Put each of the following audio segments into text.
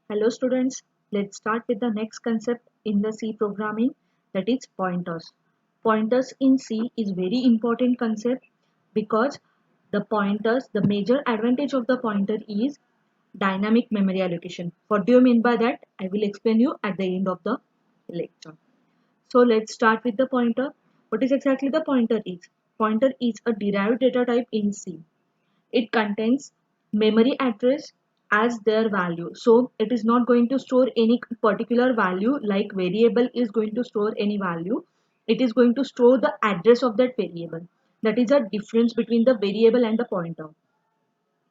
Hello students, let's start with the next concept in the C programming, that is pointers. Pointers in C is very important concept because the major advantage of the pointer is dynamic memory allocation. What do you mean by that? I will explain you at the end of the lecture. So let's start with the pointer. What is exactly the pointer is? Pointer is a derived data type in C. It contains memory address as their value. So it is not going to store any particular value like variable is going to store any value. It is going to store the address of that variable. That is a difference between the variable and the pointer.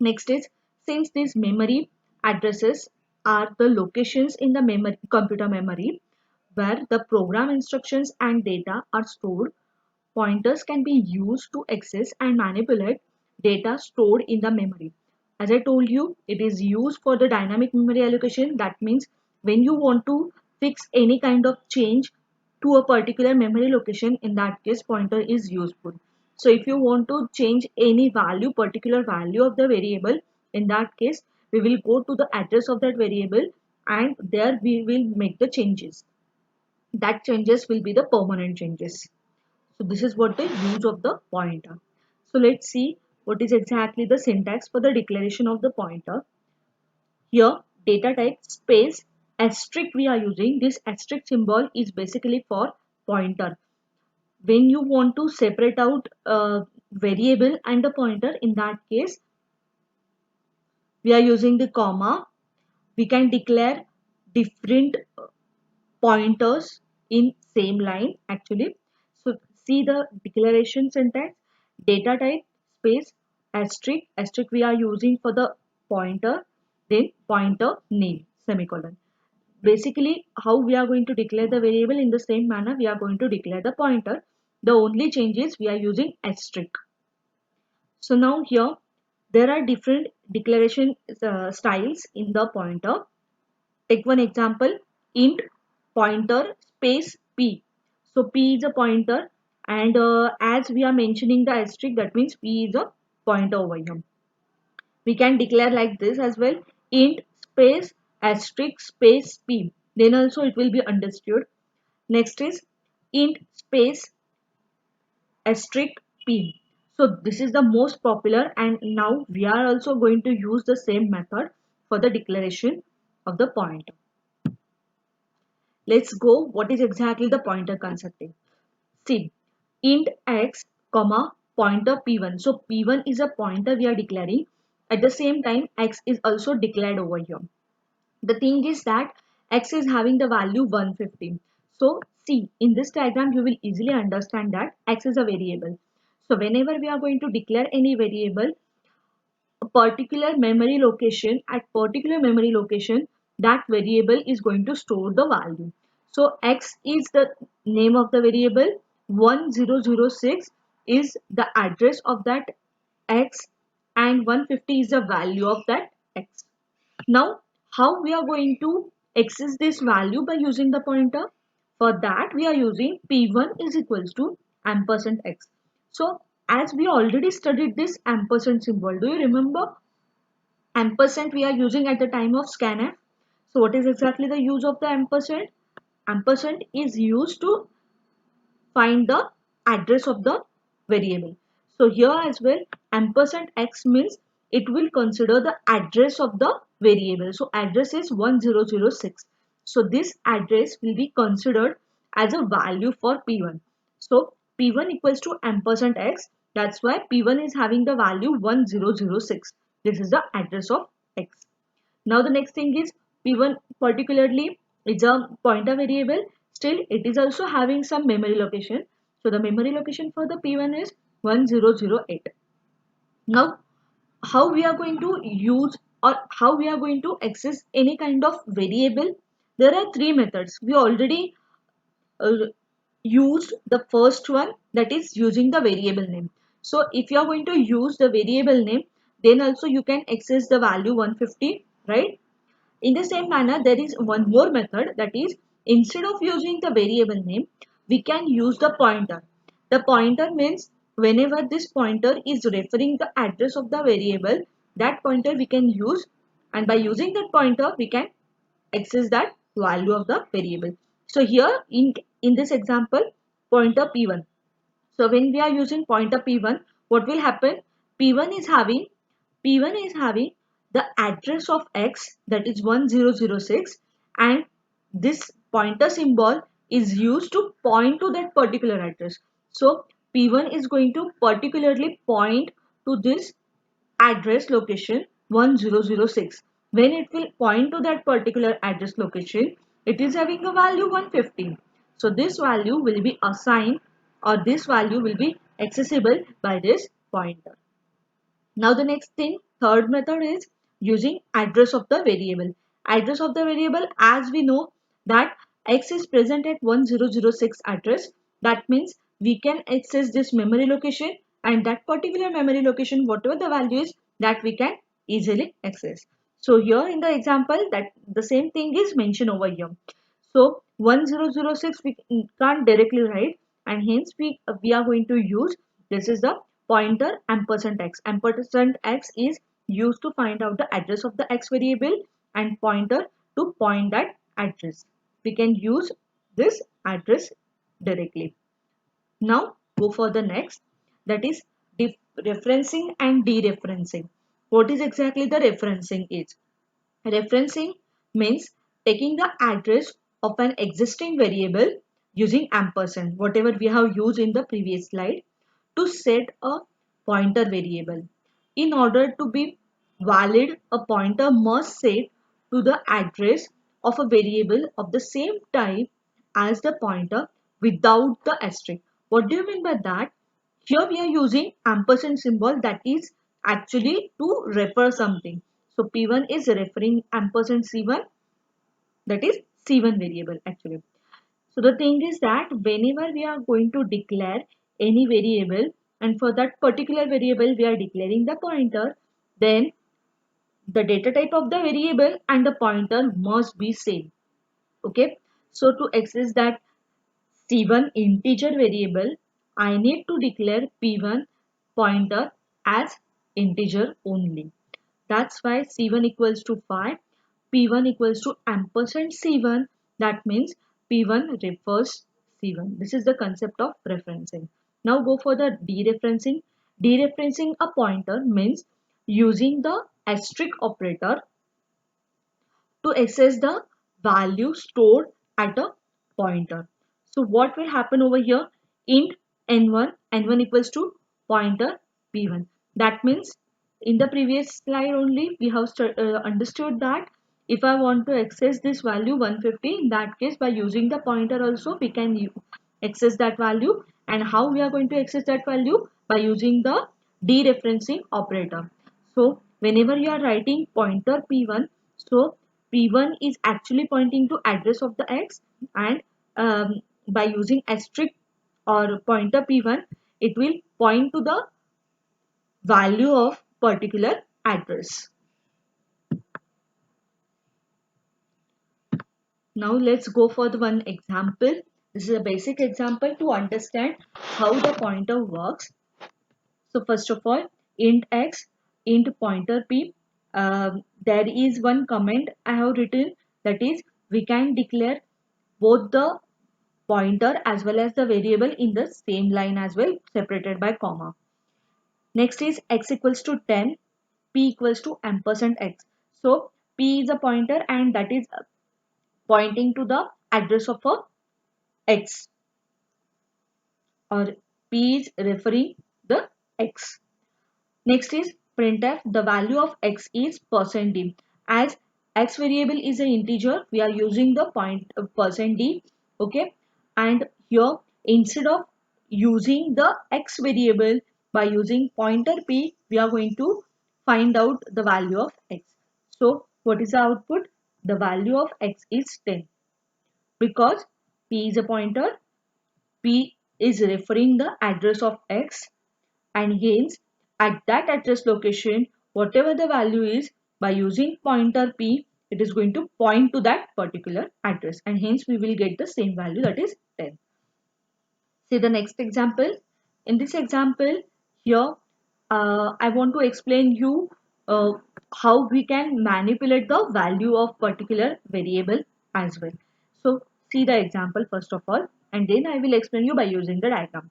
Next is, since these memory addresses are the locations in the computer memory where the program instructions and data are stored, pointers can be used to access and manipulate data stored in the memory. As I told you, it is used for the dynamic memory allocation. That means when you want to fix any kind of change to a particular memory location, in that case, pointer is useful. So if you want to change any value, particular value of the variable, in that case, we will go to the address of that variable and there we will make the changes. That changes will be the permanent changes. So this is what the use of the pointer. So let's see what is exactly the syntax for the declaration of the pointer. Here data type space asterisk we are using. This asterisk symbol is basically for pointer. When you want to separate out a variable and a pointer, in that case we are using the comma. We can declare different pointers in same line actually. So see the declaration syntax, data type space asterisk, asterisk we are using for the pointer, then pointer name semicolon. Basically how we are going to declare the variable, in the same manner we are going to declare the pointer. The only change is we are using asterisk. So now here there are different declaration styles in the pointer. Take one example, int pointer space p. So p is a pointer and as we are mentioning the asterisk, that means p is a pointer over here. We can declare like this as well, int space asterisk space p. Then also it will be understood. Next is int space asterisk p. So this is the most popular, and now we are also going to use the same method for the declaration of the pointer. Let's go. What is exactly the pointer concept? See, int x comma pointer p1. So p1 is a pointer we are declaring. At the same time, x is also declared over here. The thing is that x is having the value 150. So see, in this diagram, you will easily understand that x is a variable. So whenever we are going to declare any variable, a particular memory location, at particular memory location, that variable is going to store the value. So x is the name of the variable, 1006 is the address of that x, and 150 is the value of that x. Now how we are going to access this value by using the pointer? For that we are using p1 is equals to ampersand x. So as we already studied this ampersand symbol, do you remember ampersand we are using at the time of scanf? So what is exactly the use of the ampersand? Ampersand is used to find the address of the variable. So here as well, ampersand x means it will consider the address of the variable. So address is 1006. So this address will be considered as a value for p1. So p1 equals to ampersand x. That's why p1 is having the value 1006. This is the address of x. Now the next thing is p1 particularly is a pointer variable. Still it is also having some memory location. So the memory location for the p1 is 1008. Now how we are going to use or how we are going to access any kind of variable? There are three methods. We already uh, used the first one, that is using the variable name. So if you are going to use the variable name, then also you can access the value 150, right? In the same manner, there is one more method, that is instead of using the variable name, we can use the pointer. The pointer means whenever this pointer is referring the address of the variable, that pointer we can use, and by using that pointer we can access that value of the variable. So here in this example, pointer p1. So when we are using pointer p1, what will happen? P1 is having P1 is having the address of X, that is 1006, and this pointer symbol is used to point to that particular address. So P1 is going to particularly point to this address location 1006. When it will point to that particular address location, it is having a value 115. So this value will be assigned, or this value will be accessible by this pointer. Now the next thing, third method is using address of the variable. Address of the variable, as we know that X is present at 1006 address. That means we can access this memory location, and that particular memory location, whatever the value is, that we can easily access. So here in the example, that the same thing is mentioned over here. So 1006 we can't directly write, and hence we are going to use, this is the pointer ampersand x. Ampersand x is used to find out the address of the x variable, and pointer to point that address. We can use this address directly. Now go for the next, that is referencing and dereferencing. What is exactly the referencing is? Referencing means taking the address of an existing variable using ampersand, whatever we have used in the previous slide, to set a pointer variable. In order to be valid, a pointer must set to the address of a variable of the same type as the pointer without the asterisk. What do you mean by that? Here we are using ampersand symbol, that is actually to refer something. So P1 is referring ampersand C1, that is C1 variable actually. So the thing is that whenever we are going to declare any variable, and for that particular variable we are declaring the pointer, then the data type of the variable and the pointer must be same. Okay. So to access that C1 integer variable, I need to declare P1 pointer as integer only. That's why C1 equals to 5, P1 equals to ampersand C1. That means P1 refers C1. This is the concept of referencing. Now go for the dereferencing. Dereferencing a pointer means using the asterisk operator to access the value stored at a pointer. So what will happen over here? Int n1 equals to pointer p1. That means in the previous slide only we have understood that if I want to access this value 150, in that case by using the pointer also we can access that value. And how we are going to access that value? By using the dereferencing operator. So whenever you are writing pointer p1, so p1 is actually pointing to address of the x, and by using asterisk or pointer p1, it will point to the value of particular address. Now let's go for the one example. This is a basic example to understand how the pointer works. So first of all, int x, int pointer p. There is one comment I have written, that is we can declare both the pointer as well as the variable in the same line as well, separated by comma. Next is x equals to 10, p equals to ampersand x. So p is a pointer and that is pointing to the address of a x, or p is referring the x. Next is printf. The value of x is %d. As x variable is an integer, we are using the point %d. Okay, and here instead of using the x variable, by using pointer p, we are going to find out the value of x. So what is the output? The value of x is 10, because p is a pointer, p is referring the address of x, and hence at that address location whatever the value is, by using pointer p, it is going to point to that particular address, and hence we will get the same value, that is 10. See the next example. In this example here I want to explain you how we can manipulate the value of particular variable as well. So see the example first of all, and then I will explain you by using the diagram.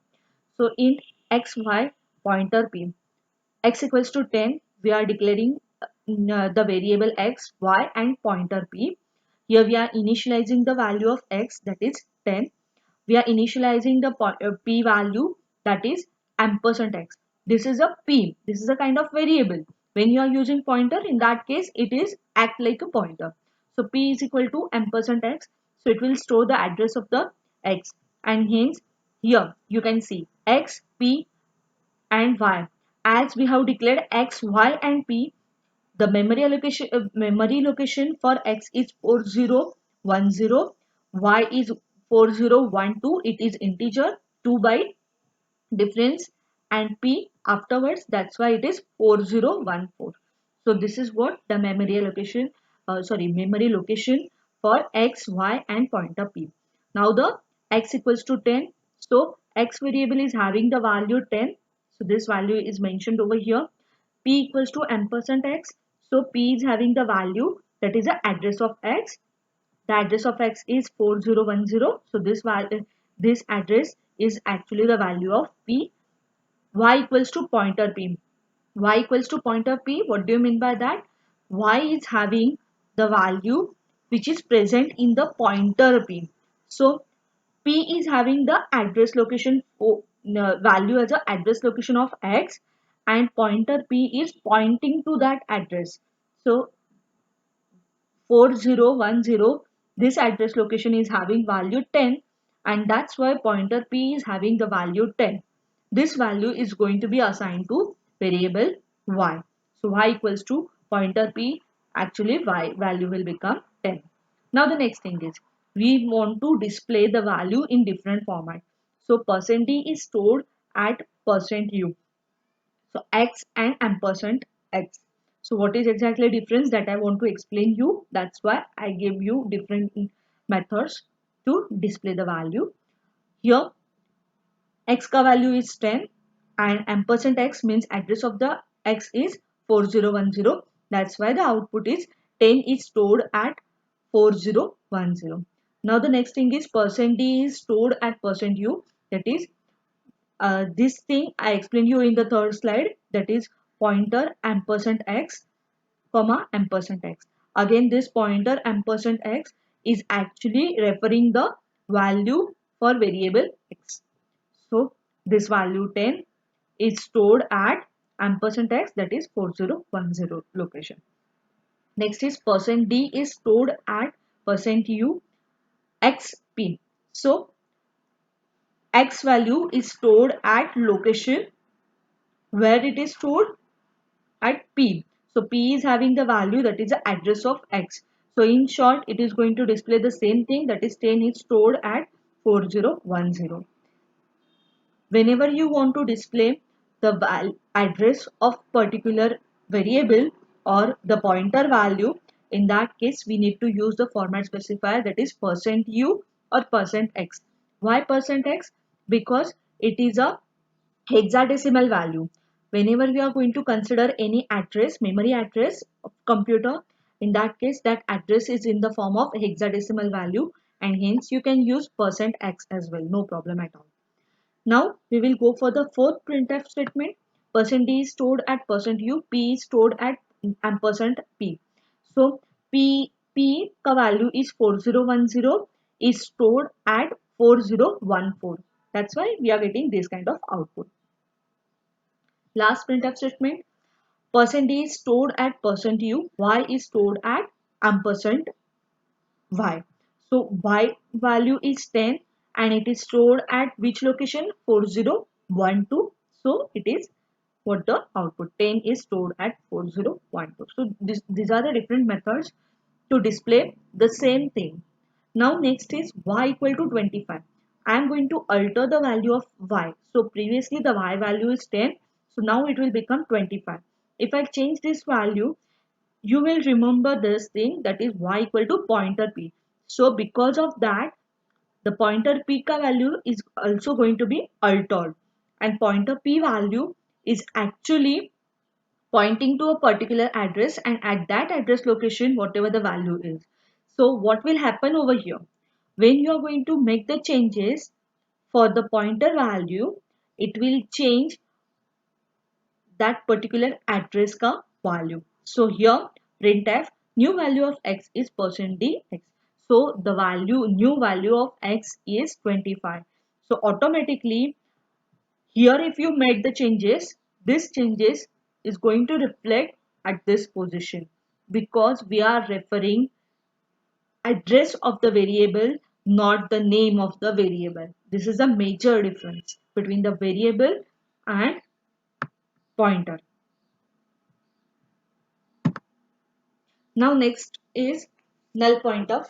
So in xy pointer p, x equals to 10, we are declaring the variable x, y and pointer p. Here we are initializing the value of x, that is 10. We are initializing the p value, that is ampersand x. This is a p. This is a kind of variable. When you are using pointer, in that case, it is act like a pointer. So p is equal to ampersand x. So it will store the address of the x. And hence, here you can see x, p and y. As we have declared x, y and p, the memory location for x is 4010, y is 4012. It is integer 2 byte difference, and p afterwards. That's why it is 4014. So this is what the memory location for x, y, and pointer p. Now the x equals to 10. So x variable is having the value 10. So this value is mentioned over here. P equals to ampersand x. So P is having the value, that is the address of x. The address of x is 4010. So this address is actually the value of P. Y equals to pointer P. Y equals to pointer P. What do you mean by that? Y is having the value which is present in the pointer P. So P is having the address location value as a address location of x, and pointer P is pointing to that address. So 4010, this address location is having value 10, and that's why pointer P is having the value 10. This value is going to be assigned to variable y. So y equals to pointer P, actually y value will become 10. Now the next thing is, we want to display the value in different format. So percent %d is stored at percent %u. So x and ampersand x. So what is exactly difference that I want to explain you. That's why I give you different methods to display the value. Here x ka value is 10 and ampersand x means address of the x is 4010. That's why the output is 10 is stored at 4010. Now the next thing is percent %d is stored at percent %u. That is this thing I explained you in the third slide, that is pointer ampersand x comma ampersand x. Again this pointer ampersand x is actually referring the value for variable x. So this value 10 is stored at ampersand x, that is 4010 location. Next is percent %d is stored at percent %u x p. So x value is stored at location where it is stored, at P. So P is having the value, that is the address of X. So in short, it is going to display the same thing, that is 10 is stored at 4010. Whenever you want to display the address of particular variable or the pointer value, in that case we need to use the format specifier, that is percent %u or percent %x. Why percent %x? Because it is a hexadecimal value. Whenever we are going to consider any address, memory address of computer, in that case that address is in the form of hexadecimal value, and hence you can use percent %x as well, no problem at all. Now we will go for the fourth printf statement. Percent %d is stored at percent %u, p is stored at ampersand p. So p ka value is 4010 is stored at 4014. That's why we are getting this kind of output. Last printf statement, percent %d is stored at percent %u, y is stored at ampersand y. So y value is 10 and it is stored at which location? 4012. So it is what the output, 10 is stored at 4012. So these are the different methods to display the same thing. Now next is y equal to 25. I am going to alter the value of y. So previously the y value is 10. So now it will become 25. If I change this value, you will remember this thing, that is y equal to pointer p. So because of that, the pointer p ka value is also going to be altered, and pointer p value is actually pointing to a particular address, and at that address location whatever the value is. So what will happen over here, when you are going to make the changes for the pointer value, it will change that particular address ka value. So here printf new value of x is %dx. So the new value of x is 25. So automatically here if you make the changes, this changes is going to reflect at this position, because we are referring address of the variable, not the name of the variable. This is a major difference between the variable and pointer. Now next is null pointer.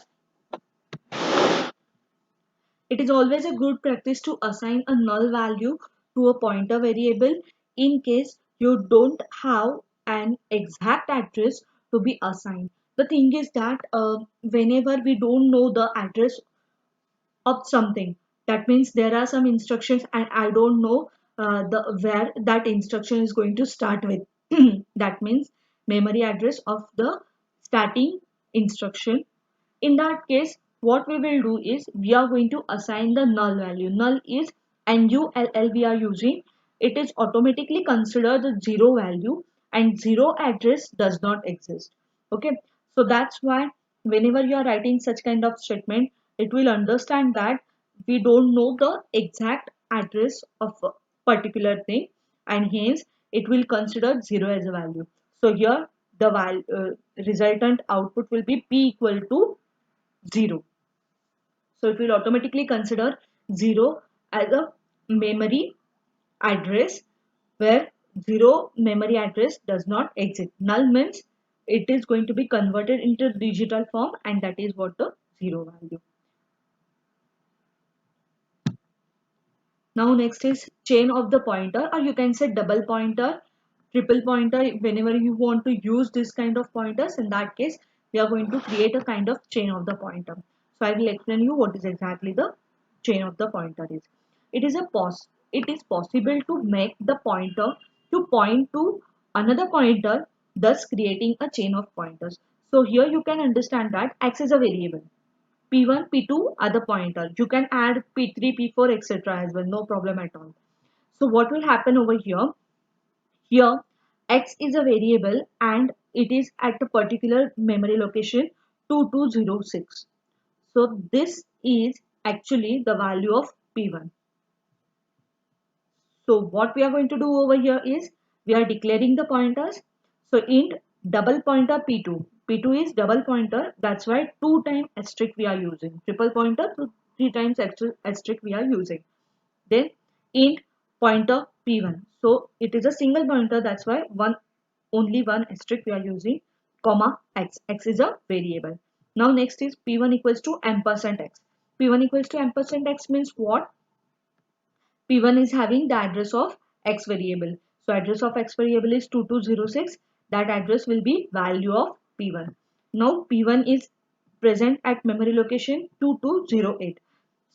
It is always a good practice to assign a null value to a pointer variable in case you don't have an exact address to be assigned. The thing is that whenever we don't know the address of something, that means there are some instructions and I don't know the where that instruction is going to start with. That means memory address of the starting instruction. In that case, what we will do is we are going to assign the null value. Null is null we are using. It is automatically considered the zero value, and zero address does not exist. Okay, so that's why whenever you are writing such kind of statement, it will understand that we don't know the exact address of a particular thing, and hence it will consider zero as a value. So here the resultant output will be p equal to 0. So it will automatically consider 0 as a memory address where 0 memory address does not exist. Null means it is going to be converted into digital form, and that is what the 0 value. Now next is chain of the pointer, or you can say double pointer, triple pointer. Whenever you want to use this kind of pointers, in that case we are going to create a kind of chain of the pointer. So I will explain you what is exactly the chain of the pointer is. It is possible to make the pointer to point to another pointer, thus creating a chain of pointers. So here you can understand that x is a variable, P1, P2 are the pointer. You can add P3, P4, etc. as well, no problem at all. So what will happen over here? Here, X is a variable and it is at a particular memory location 2206. So this is actually the value of P1. So what we are going to do over here is we are declaring the pointers. So int double pointer P2. P2 is double pointer. That's why 2 times asterisk we are using. Triple pointer, so 3 times asterisk we are using. Then int pointer P1. So it is a single pointer. That's why only one asterisk we are using. Comma x. X is a variable. Now next is P1 equals to ampersand x. P1 equals to ampersand x means what? P1 is having the address of x variable. So address of x variable is 2206. That address will be value of P1. Now P1 is present at memory location 2208.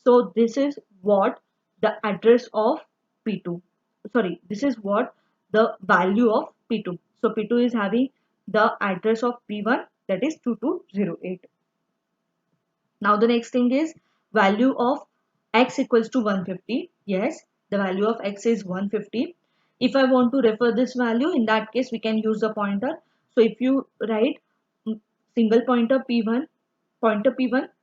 So this is what the address of P2. Sorry, this is what the value of P2. So P2 is having the address of P1, that is 2208. Now the next thing is value of x equals to 150. Yes, the value of x is 150. If I want to refer this value, in that case we can use the pointer. So if you write single pointer P1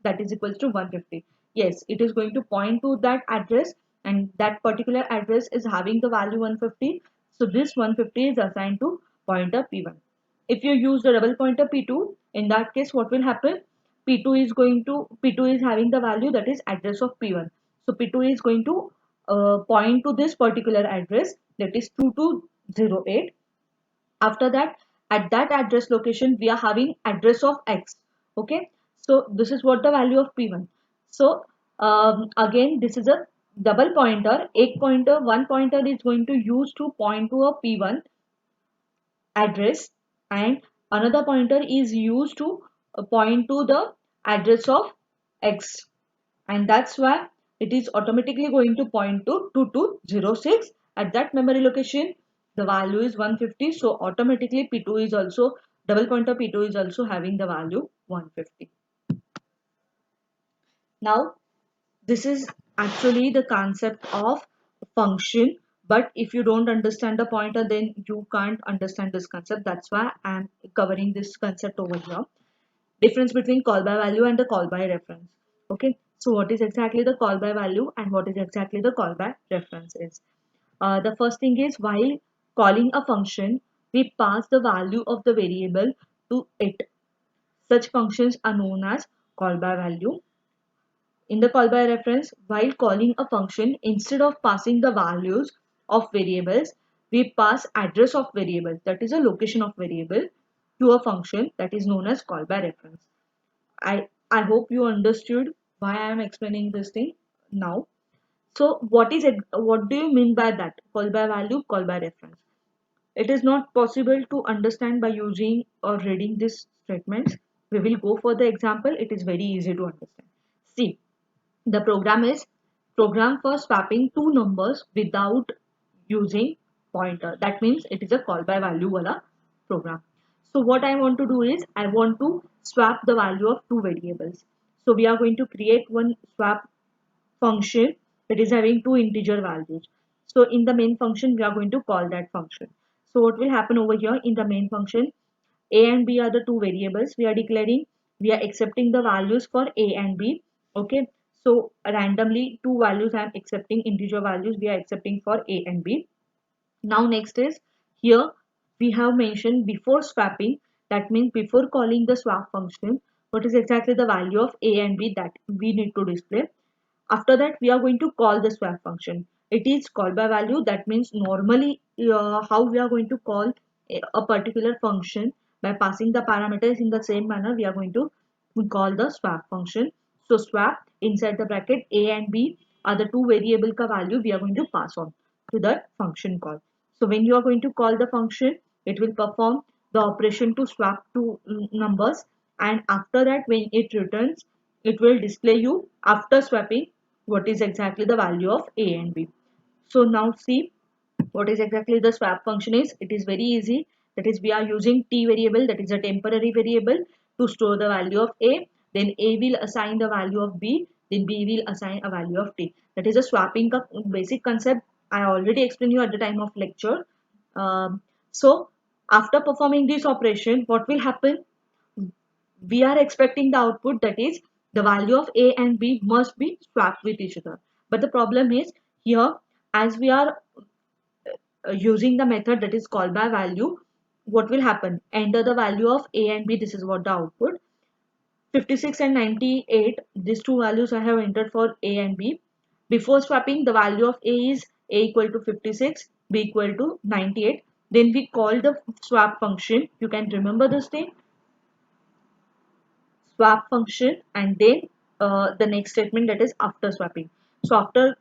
that is equals to 150. Yes, it is going to point to that address, and that particular address is having the value 150. So this 150 is assigned to pointer P1. If you use the double pointer P2, in that case what will happen? P2 is having the value that is address of P1. So P2 is going to point to this particular address, that is 2208. After that, at that address location we are having address of x. Okay, so this is what the value of P1. So again this is a double pointer. One pointer is going to use to point to a P1 address, and another pointer is used to point to the address of x, and that's why it is automatically going to point to 2206 at that memory location. the value is 150, so automatically P2 is also, double pointer P2 is also having the value 150. Now this is actually the concept of function, but if you don't understand the pointer, then you can't understand this concept. That's why I'm covering this concept over here. Difference between call by value and the call by reference. Okay, so what is exactly the call by value and what is exactly the call by reference is? The first thing is, while calling a function, we pass the value of the variable to it. Such functions are known as call by value. In the call by reference, while calling a function, instead of passing the values of variables, we pass address of variable, that is a location of variable, to a function that is known as call by reference. I hope you understood why I am explaining this thing now. So what do you mean by that? Call by value, call by reference. It is not possible to understand by using or reading these statements. We will go for the example. It is very easy to understand. See, the program is program for swapping two numbers without using pointer. That means it is a call by value wala program. So what I want to do is I want to swap the value of two variables. So we are going to create one swap function that is having two integer values. So in the main function, we are going to call that function. So what will happen over here in the main function, a and b are the two variables we are declaring. We are accepting the values for a and b. Okay. So randomly two values I am accepting, integer values we are accepting for a and b. Now next is, here we have mentioned before swapping, that means before calling the swap function, what is exactly the value of a and b that we need to display. After that, we are going to call the swap function. It is call by value. That means normally how we are going to call a particular function by passing the parameters in the same manner, we are going to call the swap function. So swap inside the bracket a and b are the two variable ka value we are going to pass on to the function call. So when you are going to call the function, it will perform the operation to swap two numbers, and after that when it returns, it will display you after swapping what is exactly the value of a and b. So now see what is exactly the swap function is. It is very easy. That is, we are using t variable, that is a temporary variable, to store the value of a. Then a will assign the value of b. Then b will assign a value of t. That is a swapping basic concept. I already explained you at the time of lecture. So after performing this operation, what will happen? We are expecting the output, that is the value of a and b must be swapped with each other. But the problem is here, as we are using the method that is call by value, what will happen? Enter the value of a and b. This is what the output. 56 and 98, these two values I have entered for a and b. Before swapping, the value of a is a equal to 56, b equal to 98. Then we call the swap function. You can remember this thing, swap function, and then the next statement, that is after swapping. So after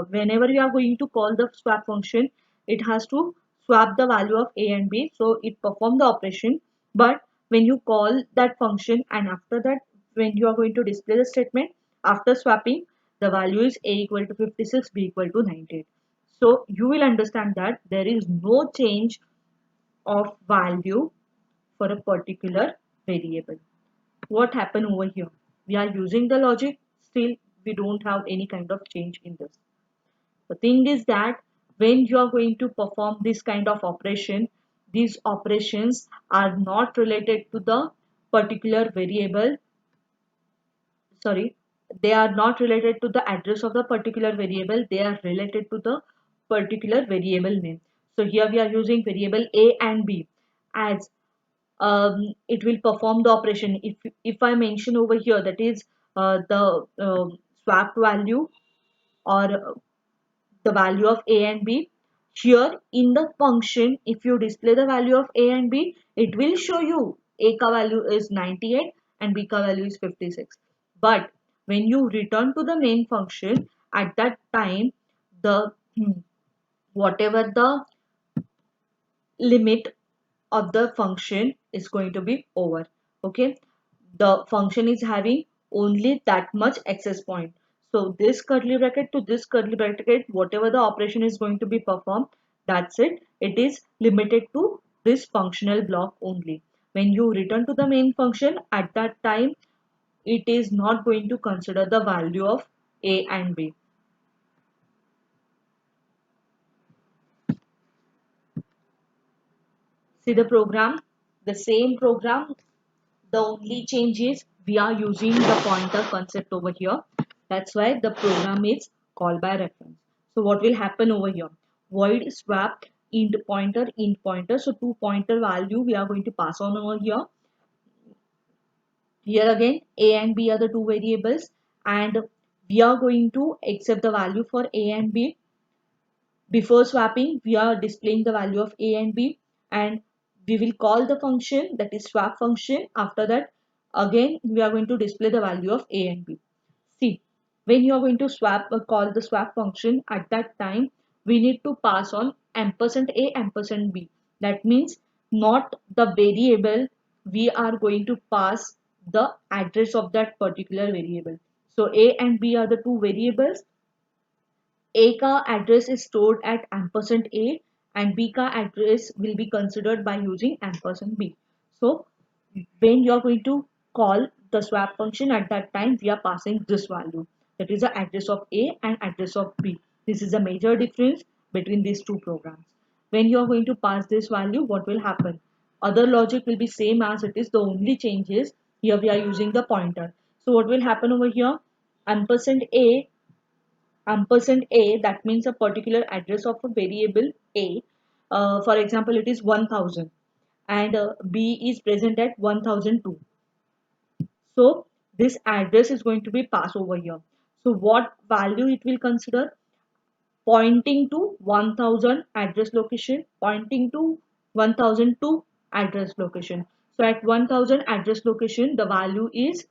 whenever you are going to call the swap function, it has to swap the value of a and b, so it perform the operation. But when you call that function and after that when you are going to display the statement after swapping, the value is a equal to 56, b equal to 98. So you will understand that there is no change of value for a particular variable. What happened over here? We are using the logic, still we don't have any kind of change in this. The thing is that when you are going to perform this kind of operation, these operations are not related to the particular variable. Sorry, they are not related to the address of the particular variable. They are related to the particular variable name. So here we are using variable a and b as it will perform the operation. If I mention over here, that is the swapped value or the value of a and b, here in the function, if you display the value of a and b, it will show you a ka value is 98 and b ka value is 56. But when you return to the main function, at that time the whatever the limit of the function is going to be over. Okay, the function is having only that much access point. So this curly bracket to this curly bracket, whatever the operation is going to be performed, That's it. It is limited to this functional block only. When you return to the main function, at that time it is not going to consider the value of a and b. See the program, the same program. The only change is we are using the pointer concept over here. That's why the program is call by reference. So what will happen over here? Void swap int pointer. So two pointer value we are going to pass on over here. Here again, a and b are the two variables, and we are going to accept the value for a and b. Before swapping, we are displaying the value of a and b, and we will call the function, that is swap function. After that, again we are going to display the value of a and b. See, when you are going to swap or call the swap function, at that time we need to pass on ampersand a ampersand b. That means not the variable, we are going to pass the address of that particular variable. So a and b are the two variables. A का address is stored at ampersand A, and B का address will be considered by using ampersand B. So when you are going to call the swap function, at that time we are passing this value, that is the address of A and address of B. This is a major difference between these two programs. When you are going to pass this value, what will happen? Other logic will be same as it is. The only change is here we are using the pointer. So what will happen over here? Ampersand A ampersand a, that means a particular address of a variable a. For example, it is 1000, and b is present at 1002. So this address is going to be passed over here. So what value it will consider? Pointing to 1000 address location, pointing to 1002 address location. So at 1000 address location, the value is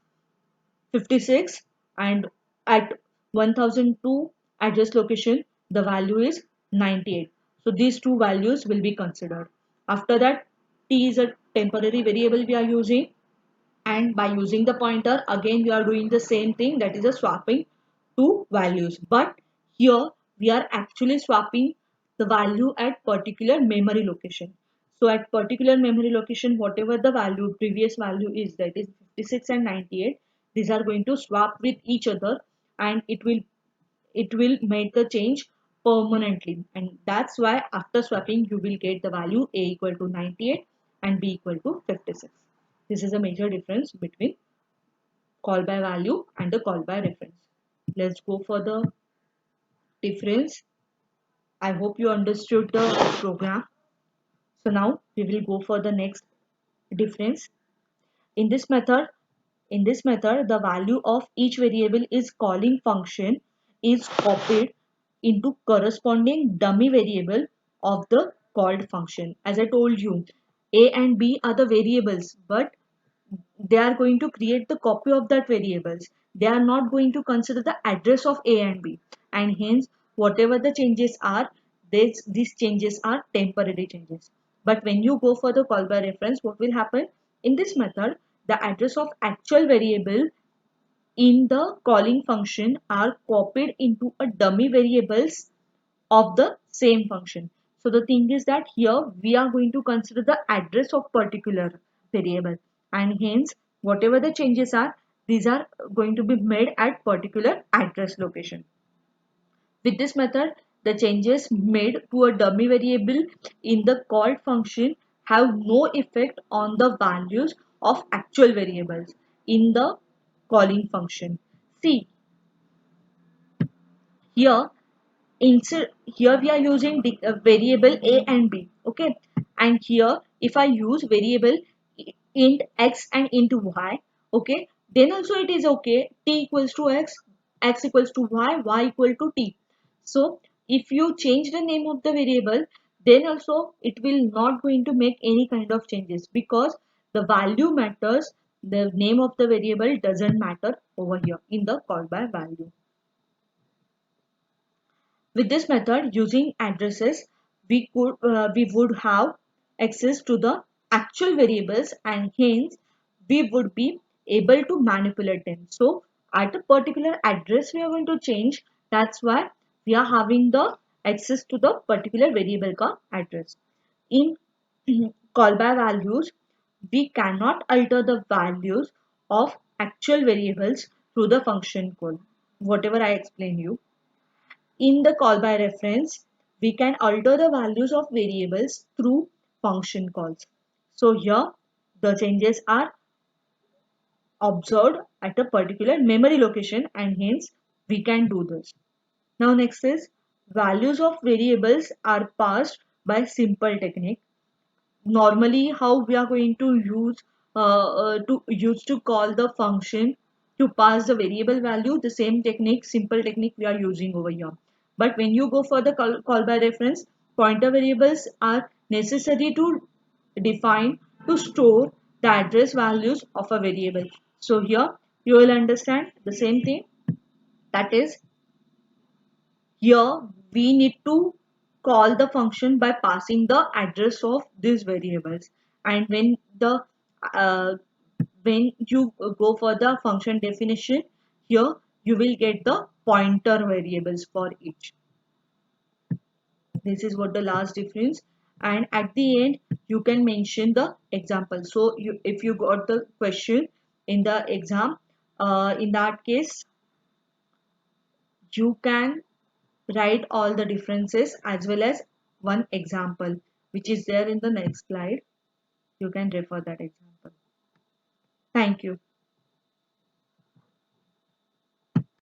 56, and at 1002 address location the value is 98. So these two values will be considered. After that, t is a temporary variable we are using, and by using the pointer again we are doing the same thing, that is a swapping two values, but here we are actually swapping the value at particular memory location. So at particular memory location, whatever the value previous value is, that is 56 and 98, these are going to swap with each other, and it will make the change permanently, and that's why after swapping you will get the value a equal to 98 and b equal to 56. This is a major difference between call by value and the call by reference. Let's go for the difference. I hope you understood the program. So now we will go for the next difference. In this method, the value of each variable is calling function is copied into corresponding dummy variable of the called function. As I told you, a and b are the variables, but they are going to create the copy of that variables. They are not going to consider the address of a and b, and hence whatever the changes are, these changes are temporary changes. But when you go for the call by reference, what will happen? In this method, the address of actual variable in the calling function are copied into a dummy variables of the same function. So the thing is that here we are going to consider the address of particular variable, and hence whatever the changes are, these are going to be made at particular address location. With this method, the changes made to a dummy variable in the called function have no effect on the values of actual variables in the calling function. See, here instead, here we are using the variable a and b, okay, and here if I use variable int x and int y, okay, then also it is okay. T equals to x, x equals to y equal to t. So if you change the name of the variable, then also it will not going to make any kind of changes, because the value matters, the name of the variable doesn't matter over here in the call by value. With this method, using addresses, we would have access to the actual variables, and hence we would be able to manipulate them. So at a particular address we are going to change. That's why we are having the access to the particular variable का address. In call by values, we cannot alter the values of actual variables through the function call. Whatever I explain you. In the call by reference, we can alter the values of variables through function calls. So here the changes are observed at a particular memory location and hence we can do this. Now next is values of variables are passed by simple technique. Normally how we are going to use to call the function to pass the variable value, the same technique, simple technique we are using over here. But when you go for the call by reference, pointer variables are necessary to define to store the address values of a variable. So here you will understand the same thing, that is here we need to call the function by passing the address of these variables, and uh, when you go for the function definition, here you will get the pointer variables for each. This is what the last difference, and at the end you can mention the example. So if you got the question in the exam, in that case you can write all the differences as well as one example which is there in the next slide. You can refer that example. Thank you.